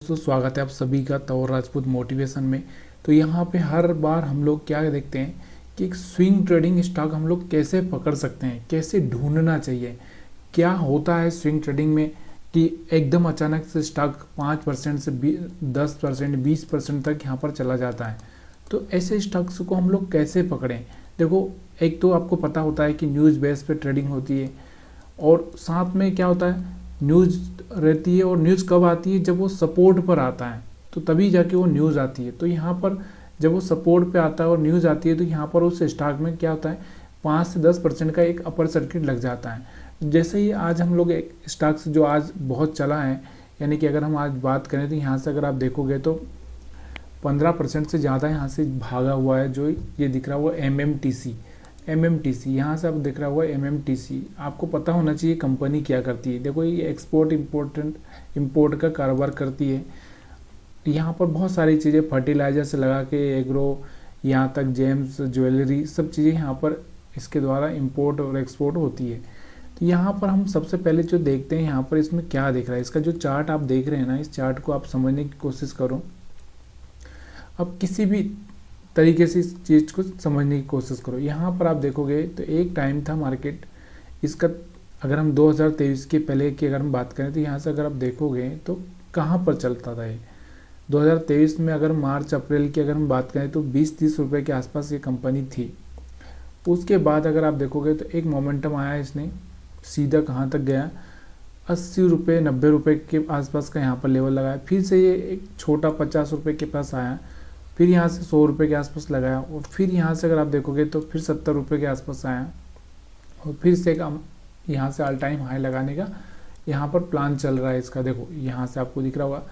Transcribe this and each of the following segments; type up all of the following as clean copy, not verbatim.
दोस्तों स्वागत है आप सभी का तौर राजपूत मोटिवेशन में। तो यहाँ पे हर बार हम लोग क्या देखते हैं कि एक स्विंग ट्रेडिंग स्टॉक हम लोग कैसे पकड़ सकते हैं, कैसे ढूंढना चाहिए। क्या होता है स्विंग ट्रेडिंग में कि एकदम अचानक से स्टॉक 5% से 10% 20% तक यहाँ पर चला जाता है। तो ऐसे स्टॉक्स को हम लोग कैसे पकड़ें। देखो, एक तो आपको पता होता है कि न्यूज़ बेस पे ट्रेडिंग होती है और साथ में क्या होता है, न्यूज़ रहती है। और न्यूज़ कब आती है, जब वो सपोर्ट पर आता है तो तभी जाके वो न्यूज़ आती है। तो यहाँ पर जब वो सपोर्ट पे आता है और न्यूज़ आती है तो यहाँ पर उस स्टॉक में क्या होता है, 5 से 10% का एक अपर सर्किट लग जाता है। जैसे ही आज हम लोग एक स्टॉक जो आज बहुत चला है, यानी कि अगर हम आज बात करें तो यहाँ से अगर आप देखोगे तो 15% से ज़्यादा यहाँ से भागा हुआ है। जो ये दिख रहा हुआ MMTC यहाँ से आप दिख रहा हुआ MMTC, आपको पता होना चाहिए कंपनी क्या करती है। देखो, ये एक्सपोर्ट इंपोर्ट का कारोबार करती है। यहाँ पर बहुत सारी चीज़ें फर्टिलाइजर से लगा के एग्रो, यहाँ तक जेम्स ज्वेलरी, सब चीज़ें यहाँ पर इसके द्वारा इंपोर्ट और एक्सपोर्ट होती है। तो यहाँ पर हम सबसे पहले जो देखते हैं यहाँ पर इसमें क्या दिख रहा है, इसका जो चार्ट आप देख रहे हैं ना, इस चार्ट को आप समझने की कोशिश करो। अब किसी भी तरीके से इस चीज़ को समझने की कोशिश करो। यहाँ पर आप देखोगे तो एक टाइम था मार्केट इसका, अगर हम 2023 के पहले की अगर हम बात करें तो यहाँ से अगर आप देखोगे तो कहाँ पर चलता था ये 2023 में। अगर मार्च अप्रैल की अगर हम बात करें तो 20-30 रुपये के आसपास ये कंपनी थी। उसके बाद अगर आप देखोगे तो एक मोमेंटम आया, इसने सीधा कहाँ तक गया, 80 रुपये 90 रुपये के आसपास का यहाँ पर लेवल लगाया। फिर से ये एक छोटा 50 रुपये के पास आया, फिर यहाँ से 100 रुपये के आसपास लगाया और फिर यहाँ से अगर आप देखोगे तो फिर 70 रुपये के आसपास आया और फिर से एक यहाँ से ऑल टाइम हाई लगाने का यहाँ पर प्लान चल रहा है इसका। देखो, यहाँ से आपको दिख रहा होगा,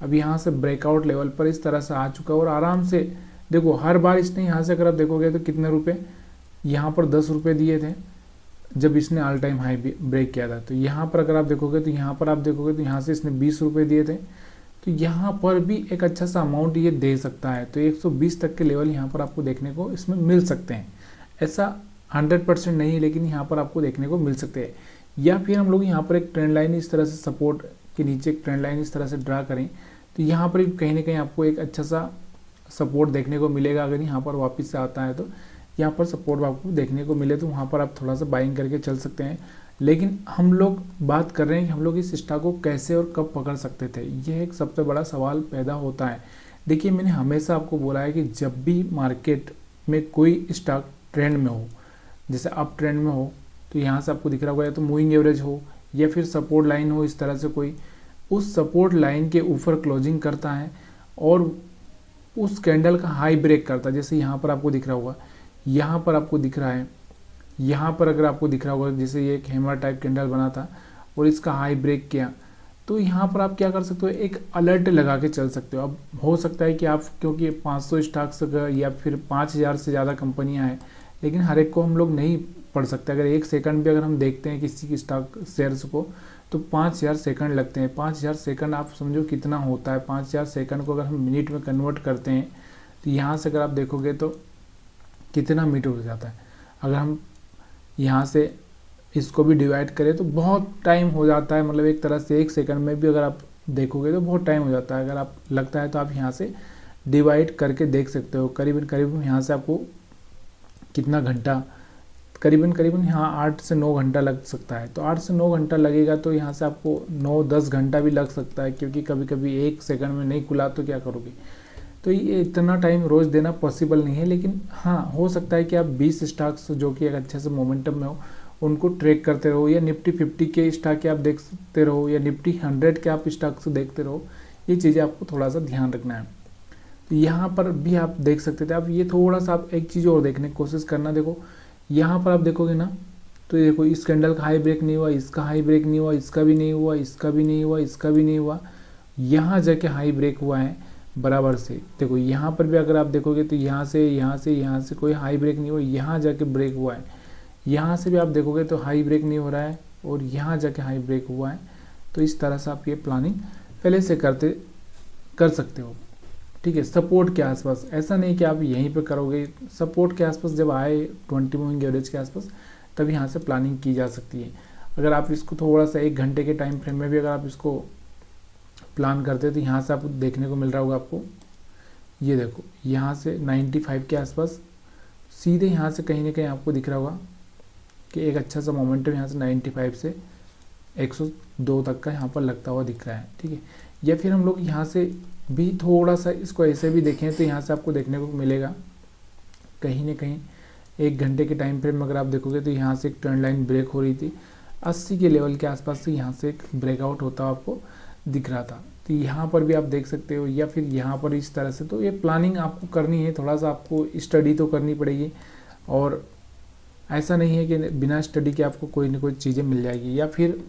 अब यहाँ से ब्रेकआउट लेवल पर इस तरह से आ चुका है और आराम से देखो हर बार इसने यहाँ से अगर आप देखोगे तो कितने रुपये, यहाँ पर 10 रुपये दिए थे जब इसने ऑल टाइम हाई ब्रेक किया था। तो यहाँ पर अगर आप देखोगे तो यहाँ पर आप देखोगे तो यहाँ से इसने 20 रुपये दिए थे। तो यहाँ पर भी एक अच्छा सा अमाउंट ये दे सकता है। तो 120 तक के लेवल यहाँ पर आपको देखने को इसमें मिल सकते हैं। ऐसा 100% नहीं है, लेकिन यहाँ पर आपको देखने को मिल सकते हैं। या फिर हम लोग यहाँ पर एक ट्रेंड लाइन इस तरह से सपोर्ट के नीचे एक ट्रेंड लाइन इस तरह से ड्रा करें तो यहाँ पर कहीं ना कहीं आपको एक अच्छा सा सपोर्ट देखने को मिलेगा। अगर यहाँ पर वापस से आता है तो यहाँ पर सपोर्ट आपको देखने को मिले तो वहाँ पर आप थोड़ा सा बाइंग करके चल सकते हैं। लेकिन हम लोग बात कर रहे हैं कि हम लोग इस स्टॉक को कैसे और कब पकड़ सकते थे, यह एक सबसे बड़ा सवाल पैदा होता है। देखिए, मैंने हमेशा आपको बोला है कि जब भी मार्केट में कोई स्टॉक ट्रेंड में हो, जैसे अप ट्रेंड में हो, तो यहाँ से आपको दिख रहा होगा या तो मूविंग एवरेज हो या फिर सपोर्ट लाइन हो, इस तरह से कोई उस सपोर्ट लाइन के ऊपर क्लोजिंग करता है और उस कैंडल का हाई ब्रेक करता है। जैसे यहाँ पर आपको दिख रहा होगा, यहाँ पर आपको दिख रहा है, यहाँ पर अगर आपको दिख रहा होगा जैसे ये एक हैमर टाइप कैंडल बना था और इसका हाई ब्रेक किया, तो यहाँ पर आप क्या कर सकते हो, एक अलर्ट लगा के चल सकते हो। अब हो सकता है कि आप, क्योंकि 500 स्टॉक्स या फिर 5000 से ज़्यादा कंपनियाँ हैं, लेकिन हर एक को हम लोग नहीं पढ़ सकते। अगर एक सेकंड भी अगर हम देखते हैं किसी की स्टॉक शेयर्स को तो 5000 सेकंड लगते हैं। 5000 सेकंड आप समझो कितना होता है। 5000 सेकंड को अगर हम मिनट में कन्वर्ट करते हैं तो यहाँ से अगर आप देखोगे तो कितना मीटर हो जाता है। अगर हम यहाँ से इसको भी डिवाइड करें तो बहुत टाइम हो जाता है। मतलब एक तरह से एक सेकंड में भी अगर आप देखोगे तो बहुत टाइम हो जाता है। अगर आप लगता है तो आप यहाँ से डिवाइड करके देख सकते हो। करीबन यहाँ से आपको कितना घंटा, करीबन यहाँ 8 से 9 घंटा लग सकता है। तो 8 से 9 घंटा लगेगा तो यहाँ से आपको 9-10 घंटा भी लग सकता है, क्योंकि कभी कभी एक सेकंड में नहीं खुला तो क्या करोगे। तो ये इतना टाइम रोज़ देना पॉसिबल नहीं है। लेकिन हाँ, हो सकता है कि आप 20 स्टॉक्स जो कि एक अच्छे से मोमेंटम में हो उनको ट्रैक करते रहो, या निफ्टी 50 के स्टॉक के आप देखते रहो, या निफ्टी 100 के आप स्टॉक्स देखते रहो। ये चीज़ें आपको थोड़ा सा ध्यान रखना है। तो यहाँ पर भी आप देख सकते थे। आप ये थोड़ा सा आप एक चीज़ और देखने की कोशिश करना। देखो, यहाँ पर आप देखोगे ना तो देखो इस कैंडल का हाई ब्रेक नहीं हुआ, इसका हाई ब्रेक नहीं हुआ, इसका भी नहीं हुआ, इसका भी नहीं हुआ, इसका भी नहीं हुआ, यहाँ जाके हाई ब्रेक हुआ है बराबर से। देखो यहाँ पर भी अगर आप देखोगे तो यहाँ से कोई हाई ब्रेक नहीं हुआ, यहाँ जाके ब्रेक हुआ है। यहाँ से भी आप देखोगे तो हाई ब्रेक नहीं हो रहा है और यहाँ जाके हाई ब्रेक हुआ है। तो इस तरह से आप ये प्लानिंग पहले से कर सकते हो। ठीक है, सपोर्ट के आसपास, ऐसा नहीं कि आप यहीं पे करोगे। सपोर्ट के आसपास जब आए 20 मूविंग एवरेज के आसपास, तब यहाँ से प्लानिंग की जा सकती है। अगर आप इसको थोड़ा सा 1 घंटे के टाइम फ्रेम में भी अगर आप इसको प्लान करते हैं तो यहाँ से आपको देखने को मिल रहा होगा आपको, ये देखो यहाँ से 95 के आसपास सीधे यहाँ से कहीं ना कहीं आपको दिख रहा होगा कि एक अच्छा सा मोमेंटम यहाँ से 95 से 102 तक का यहाँ पर लगता हुआ दिख रहा है, ठीक है। या फिर हम लोग यहाँ से भी थोड़ा सा इसको ऐसे भी देखें तो यहाँ से आपको देखने को मिलेगा कहीं ना कहीं 1 घंटे के टाइम फ्रेम में अगर आप देखोगे तो यहाँ से एक ट्रेंड लाइन ब्रेक हो रही थी 80 के लेवल के आसपास से, यहाँ से एक ब्रेकआउट होता हुआ आपको दिख रहा था। तो यहाँ पर भी आप देख सकते हो, या फिर यहाँ पर इस तरह से। तो ये प्लानिंग आपको करनी है, थोड़ा सा आपको स्टडी तो करनी पड़ेगी, और ऐसा नहीं है कि बिना स्टडी के आपको कोई ना कोई चीज़ें मिल जाएगी, या फिर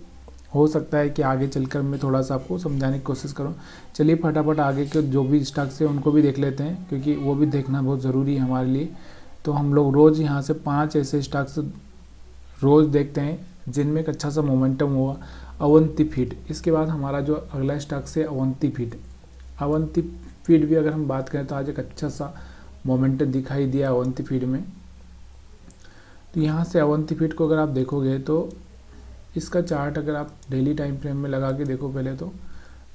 हो सकता है कि आगे चलकर मैं थोड़ा सा आपको समझाने की कोशिश करूँ। चलिए फटाफट आगे के जो भी स्टॉक्स हैं उनको भी देख लेते हैं, क्योंकि वो भी देखना बहुत ज़रूरी है हमारे लिए। तो हम लोग रोज़ यहाँ से 5 ऐसे स्टॉक्स रोज़ देखते हैं जिनमें एक अच्छा सा मोमेंटम हुआ। अवंती फीड, इसके बाद हमारा जो अगला स्टॉक्स है अवंती फीड। अवंती फीड भी अगर हम बात करें तो आज एक अच्छा सा मोमेंटम दिखाई दिया अवंती फीड में। तो यहाँ से अवंती फीड को अगर आप देखोगे तो इसका चार्ट अगर आप डेली टाइम फ्रेम में लगा के देखो, पहले तो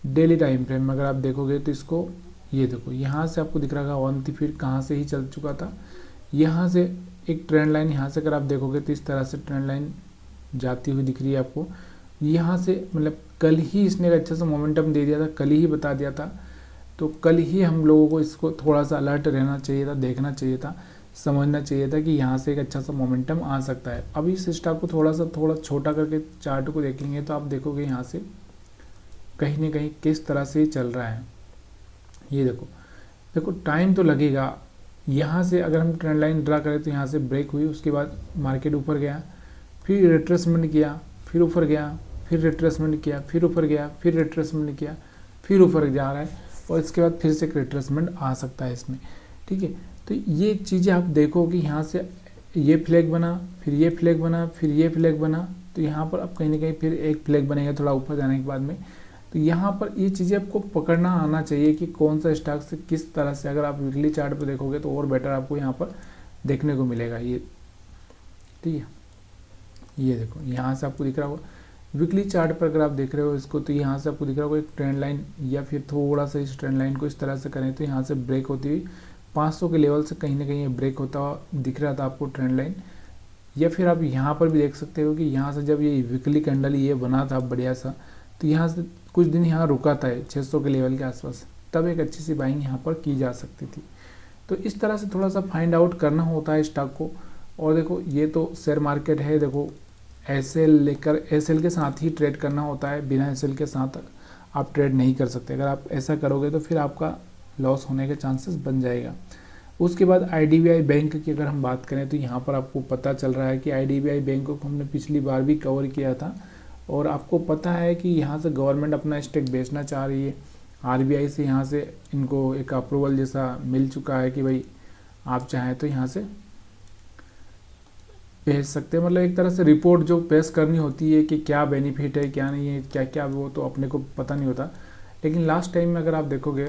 डेली टाइम फ्रेम में अगर आप देखोगे तो इसको ये देखो यहाँ से आपको दिख रहा है अवंती फीड कहाँ से ही चल चुका था। यहाँ से एक ट्रेंड लाइन यहाँ से अगर आप देखोगे तो इस तरह से ट्रेंड लाइन जाती हुई दिख रही है आपको। यहाँ से मतलब कल ही इसने एक अच्छा सा मोमेंटम दे दिया था, कल ही बता दिया था, तो कल ही हम लोगों को इसको थोड़ा सा अलर्ट रहना चाहिए था, देखना चाहिए था, समझना चाहिए था कि यहाँ से एक अच्छा सा मोमेंटम आ सकता है। अभी इस स्टॉक को थोड़ा छोटा करके चार्ट को देखेंगे तो आप देखोगे यहाँ से कहीं ना कहीं किस तरह से चल रहा है। ये देखो टाइम तो लगेगा। यहाँ से अगर हम ट्रेंड लाइन ड्रा करें तो यहाँ से ब्रेक हुई, उसके बाद मार्केट ऊपर गया, फिर रिट्रेसमेंट किया, फिर ऊपर गया, फिर रिट्रेसमेंट किया, फिर ऊपर गया, फिर रिट्रेसमेंट किया, फिर ऊपर जा रहा है, और इसके बाद फिर से एक रिट्रेसमेंट आ सकता है इसमें, ठीक है। तो ये चीज़ें आप देखो कि यहाँ से ये फ्लैग बना, फिर ये फ्लैग बना, फिर ये फ्लैग बना, तो यहाँ पर अब कहीं ना कहीं फिर एक फ्लैग बनेगा थोड़ा ऊपर जाने के बाद में। तो यहाँ पर ये चीज़ें आपको पकड़ना आना चाहिए कि कौन सा स्टॉक से किस तरह से, अगर आप वीकली चार्ट पे देखोगे तो और बेटर आपको यहाँ पर देखने को मिलेगा ये, ठीक है। ये देखो यहाँ से आपको दिख रहा होगा वीकली चार्ट पर, अगर आप देख रहे हो इसको तो यहाँ से आपको दिख रहा होगा एक ट्रेंड लाइन, या फिर थोड़ा सा इस ट्रेंड लाइन को इस तरह से करें तो यहाँ से ब्रेक होती हुई 500 के लेवल से कहीं ना कहीं ब्रेक होता हुआ दिख रहा था आपको ट्रेंड लाइन। या फिर आप यहाँ पर भी देख सकते हो कि यहाँ से जब ये वीकली कैंडल ये बना था बढ़िया सा, तो यहाँ से कुछ दिन यहाँ रुका था 600 के लेवल के आसपास, तब एक अच्छी सी बाइंग यहाँ पर की जा सकती थी। तो इस तरह से थोड़ा सा फाइंड आउट करना होता है स्टॉक को। और देखो ये तो शेयर मार्केट है, देखो एसएल लेकर एसएल के साथ ही ट्रेड करना होता है, बिना एसएल के साथ आप ट्रेड नहीं कर सकते। अगर आप ऐसा करोगे तो फिर आपका लॉस होने के चांसेस बन जाएगा। उसके बाद आईडीबीआई बैंक की अगर हम बात करें तो यहाँ पर आपको पता चल रहा है कि आईडीबीआई बैंक को हमने पिछली बार भी कवर किया था, और आपको पता है कि यहाँ से गवर्नमेंट अपना स्टेक बेचना चाह रही है। आरबीआई से यहाँ से इनको एक अप्रूवल जैसा मिल चुका है कि भाई आप चाहें तो यहाँ से भेज सकते हैं, मतलब एक तरह से रिपोर्ट जो पेश करनी होती है कि क्या बेनिफिट है क्या नहीं है क्या क्या, वो तो अपने को पता नहीं होता। लेकिन लास्ट टाइम में अगर आप देखोगे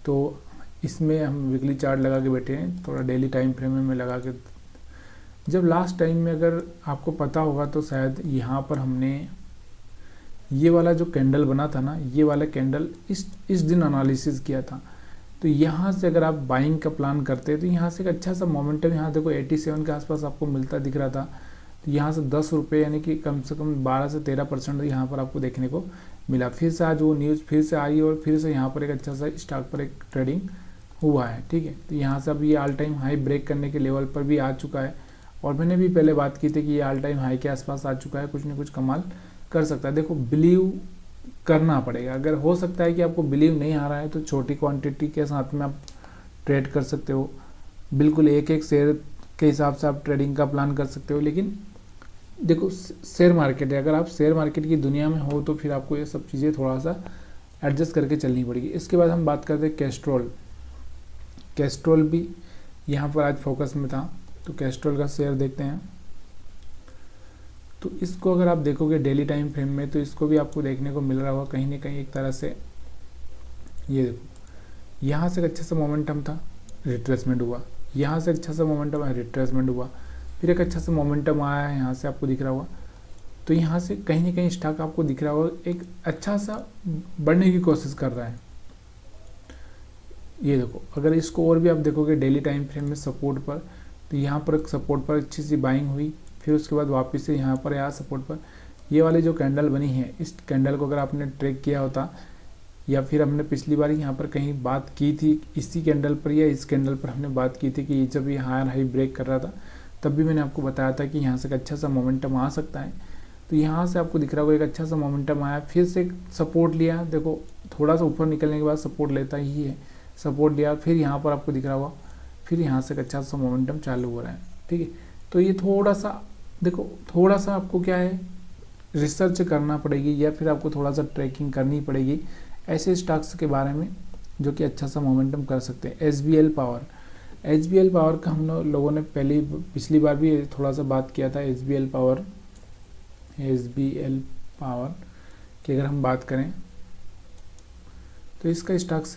तो इसमें हम वीकली चार्ट लगा के बैठे हैं, थोड़ा डेली टाइम फ्रेम में लगा के, जब लास्ट टाइम में अगर आपको पता होगा तो शायद यहाँ पर हमने ये वाला जो कैंडल बना था ना, ये वाला कैंडल इस दिन एनालिसिस किया था। तो यहाँ से अगर आप बाइंग का प्लान करते हैं तो यहाँ से एक अच्छा सा मोमेंटम, यहाँ देखो 87 के आसपास आपको मिलता दिख रहा था। तो यहाँ से 10 रुपये यानी कि कम से कम 12 से 13% यहाँ पर आपको देखने को मिला। फिर से आज वो न्यूज़ फिर से आई और फिर से यहाँ पर एक अच्छा सा स्टॉक पर एक ट्रेडिंग हुआ है, ठीक है। तो यहाँ से अब ये ऑल टाइम हाई ब्रेक करने के लेवल पर भी आ चुका है, और मैंने भी पहले बात की थी कि ये ऑल टाइम हाई के आसपास आ चुका है, कुछ ना कुछ कमाल कर सकता है। देखो बिलीव करना पड़ेगा, अगर हो सकता है कि आपको बिलीव नहीं आ रहा है तो छोटी क्वांटिटी के साथ में आप ट्रेड कर सकते हो, बिल्कुल एक एक शेयर के हिसाब से आप ट्रेडिंग का प्लान कर सकते हो। लेकिन देखो शेयर मार्केट है, अगर आप शेयर मार्केट की दुनिया में हो तो फिर आपको ये सब चीज़ें थोड़ा सा एडजस्ट करके चलनी पड़ेगी। इसके बाद हम बात करते हैं कैस्ट्रॉल भी यहाँ पर आज फोकस में था, तो कैस्ट्रॉल का शेयर देखते हैं। तो इसको अगर आप देखोगे डेली टाइम फ्रेम में तो इसको भी आपको देखने को मिल रहा होगा कहीं ना कहीं एक तरह से, ये देखो यहाँ से एक अच्छा सा मोमेंटम था, रिट्रेसमेंट हुआ, यहाँ से अच्छा सा मोमेंटम आया, रिट्रेसमेंट हुआ, फिर एक अच्छा सा मोमेंटम आया है यहाँ से आपको दिख रहा होगा, तो यहाँ से कहीं ना कहीं स्टॉक आपको दिख रहा होगा एक अच्छा सा बढ़ने की कोशिश कर रहा है। ये देखो, अगर इसको और भी आप देखोगे डेली टाइम फ्रेम में सपोर्ट पर, तो यहाँ पर सपोर्ट पर अच्छी सी बाइंग हुई, फिर उसके बाद वापस से यहाँ पर आया सपोर्ट पर। ये वाली जो कैंडल बनी है, इस कैंडल को अगर आपने ट्रैक किया होता, या फिर हमने पिछली बार यहाँ पर कहीं बात की थी इसी कैंडल पर या इस कैंडल पर हमने बात की थी कि जब ये हायर हाई ब्रेक कर रहा था, तब भी मैंने आपको बताया था कि यहाँ से एक अच्छा सा मोमेंटम आ सकता है। तो यहाँ से आपको दिख रहा होगा एक अच्छा सा मोमेंटम आया, फिर से सपोर्ट लिया, देखो थोड़ा सा ऊपर निकलने के बाद सपोर्ट लेता ही है, सपोर्ट लिया, फिर यहाँ पर आपको दिख रहा होगा फिर यहाँ से एक अच्छा सा मोमेंटम चालू हो रहा है। ठीक है, तो ये थोड़ा सा देखो, थोड़ा सा आपको क्या है रिसर्च करना पड़ेगी या फिर आपको थोड़ा सा ट्रैकिंग करनी पड़ेगी ऐसे स्टॉक्स के बारे में जो कि अच्छा सा मोमेंटम कर सकते हैं। एसबीएल पावर का हम लोगों ने पिछली बार भी थोड़ा सा बात किया था। एसबीएल पावर की अगर हम बात करें तो इसका स्टॉक्स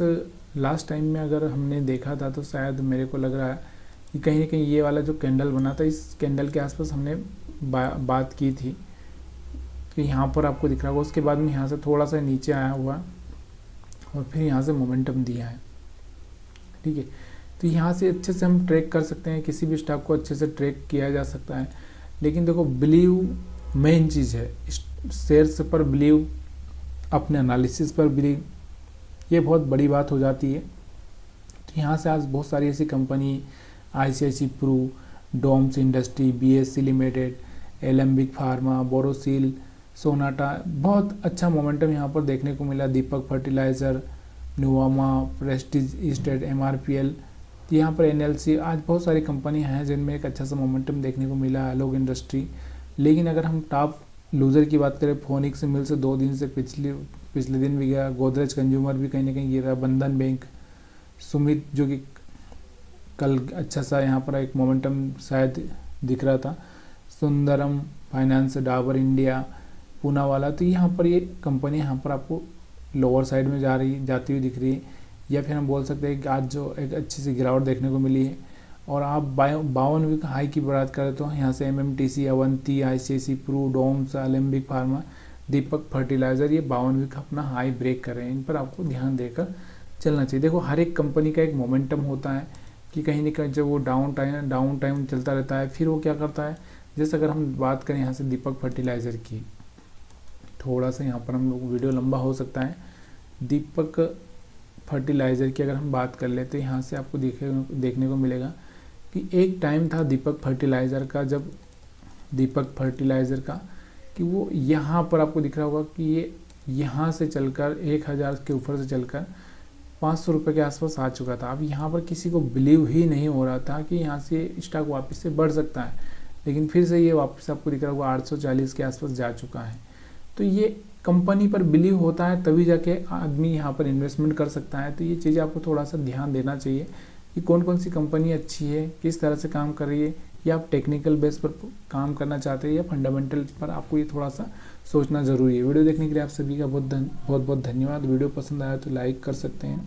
लास्ट टाइम में अगर हमने देखा था तो शायद मेरे को लग रहा है कि कहीं ना कहीं ये वाला जो कैंडल बना था, इस कैंडल के आसपास हमने बात की थी कि यहाँ पर आपको दिख रहा होगा। उसके बाद में यहाँ से थोड़ा सा नीचे आया हुआ और फिर यहाँ से मोमेंटम दिया है। ठीक है, तो यहाँ से अच्छे से हम ट्रैक कर सकते हैं, किसी भी स्टॉक को अच्छे से ट्रैक किया जा सकता है। लेकिन देखो बिलीव मेन चीज़ है, शेयर्स पर बिलीव, अपने एनालिसिस पर बिलीव, ये बहुत बड़ी बात हो जाती है। तो यहाँ से आज बहुत सारी ऐसी company ICICI pru, Doms industry, BSC limited, Alembic pharma, Borosil, Sonata, बहुत अच्छा मोमेंटम यहाँ पर देखने को मिला। Deepak fertiliser, Nuvama, Prestige estate, MRPL, यहाँ पर एनएलसी, आज बहुत सारी कंपनी हैं जिनमें एक अच्छा सा मोमेंटम देखने को मिला। लोग इंडस्ट्री। लेकिन अगर हम टॉप लूज़र की बात करें, फोनिक्स मिल से 2 दिन से पिछले दिन भी गया, गोदरेज कंज्यूमर भी कहीं ना कहीं गिरा, बंधन बैंक, सुमित जो कि कल अच्छा सा यहाँ पर एक मोमेंटम शायद दिख रहा था, सुंदरम फाइनेंस, डाबर इंडिया, पूनावाला। तो यहाँ पर ये कंपनी यहाँ पर आपको लोअर साइड में जाती हुई दिख रही है, या फिर हम बोल सकते हैं कि आज जो एक अच्छी सी गिरावट देखने को मिली है। और आप 52 वीक हाई की बात करें तो यहाँ से MMTC, Avanti, ICICI pru, Doms, Alembic pharma, Deepak fertiliser, ये 52 वीक अपना हाई ब्रेक कर रहे हैं। इन पर आपको ध्यान देकर चलना चाहिए। देखो हर एक कंपनी का एक मोमेंटम होता है कि कहीं ना कहीं जब वो डाउन टाइम चलता रहता है, फिर वो क्या करता है। जैसे अगर हम बात करें यहाँ से दीपक फर्टिलाइज़र की, थोड़ा सा यहाँ पर हम लोग वीडियो लंबा हो सकता है। दीपक फर्टिलाइज़र की अगर हम बात कर ले तो यहाँ से आपको देखने को मिलेगा कि एक टाइम था दीपक फर्टिलाइज़र का कि वो यहाँ पर आपको दिख रहा होगा कि ये यहाँ से चलकर 1000 के ऊपर से चलकर 500 रुपये के आसपास आ चुका था। अब यहाँ पर किसी को बिलीव ही नहीं हो रहा था कि यहाँ से स्टॉक वापस से बढ़ सकता है, लेकिन फिर से ये वापस आपको दिख रहा होगा 840 के आसपास जा चुका है। तो ये कंपनी पर बिलीव होता है तभी जाके आदमी यहाँ पर इन्वेस्टमेंट कर सकता है। तो ये चीज़ें आपको थोड़ा सा ध्यान देना चाहिए कि कौन कौन सी कंपनी अच्छी है, किस तरह से काम कर रही है, या आप टेक्निकल बेस पर काम करना चाहते हैं या फंडामेंटल पर, आपको ये थोड़ा सा सोचना ज़रूरी है। वीडियो देखने के लिए आप सभी का बहुत बहुत धन्यवाद। वीडियो पसंद आया तो लाइक कर सकते हैं।